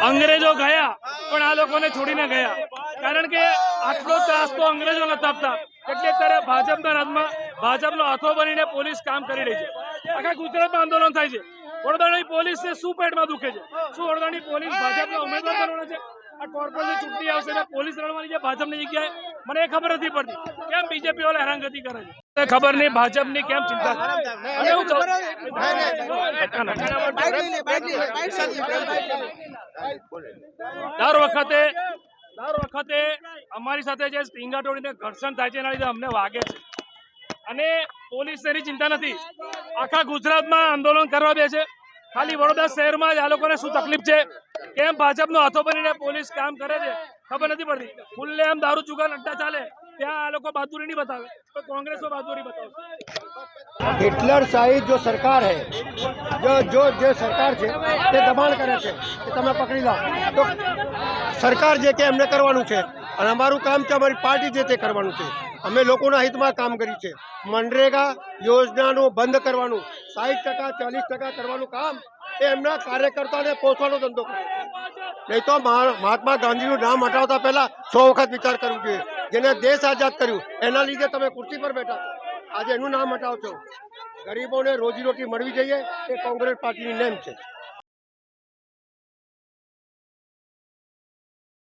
અંગ્રેજો ગયા પણ આ લોકોને છોડીને ગયા, કારણ કે આટલો ત્રાસ તો અંગ્રેજો નથી આપતા. એટલે અત્યારે ભાજપના રાજમાં ભાજપનો હાથો બનીને પોલીસ કામ કરી રહી છે. આખા ગુજરાતમાં આંદોલન થાય છે. વડોદરાની પોલીસને શું પેટમાં દુખે છે? શું વડોદરાની પોલીસ ભાજપના ઉમેદવાર બનવાનો છે? આ કોર્પોરેશન ચૂંટણી આવશે એટલે પોલીસ લડવાની છે ભાજપની જગ્યાએ? મને એ ખબર નથી પડતી કેમ બીજેપી વાળા હેરાનગતિ કરે છે. ખબર નહીં ભાજપની કેમ ચિંતા કરે. અને હું દર વખતે અમારી સાથે જે સ્ટીંગા તોડીને ઘર્ષણ થાય છે એના લીધે અમને વાગે છે, અને પોલીસ એની ચિંતા નથી. આખા ગુજરાતમાં આંદોલન કરવા દે છે. ખાલી વડોદરા શહેરમાં જ આ લોકોને શું તકલીફ છે, કેમ ભાજપનો હાથો બનીને પોલીસ કામ કરે છે ખબર નથી પડતી. ખુલ્લેઆમ દારૂ જુગાર અડ્ડા ચાલે ત્યાં આ લોકો બહાદુરી નહીં બતાવે તો કોંગ્રેસમાં બહાદુરી બતાવે. हिटलर शाही जो सरकार है, जो सरकार છે તે દબાણ કરે છે કે તમે પકડી લો. તો સરકાર જે કે એમને કરવાનું છે અને અમારું કામ છે, અમારી પાર્ટી જે તે કરવાનું છે. અમે લોકોના હિતમાં કામ કરી છે. મનરેગા યોજનાનું બંધ કરવાનું, 60% 40% કરવાનું કામ એ એમના કાર્યકર્તાને પહોંચવાનો ધંધો કરે છે. નહીં તો મહાત્મા ગાંધીનું નામ હટાવતા પહેલા 100 વખત વિચાર કરવો જોઈએ. જેને દેશ આઝાદ કર્યું એના લીધે તમે કુર્સી પર બેઠા, આજે એનું નામ હટાવો છો. ગરીબોને રોજીરોટી મળવી જોઈએ એ કોંગ્રેસ પાર્ટીની નેમ છે.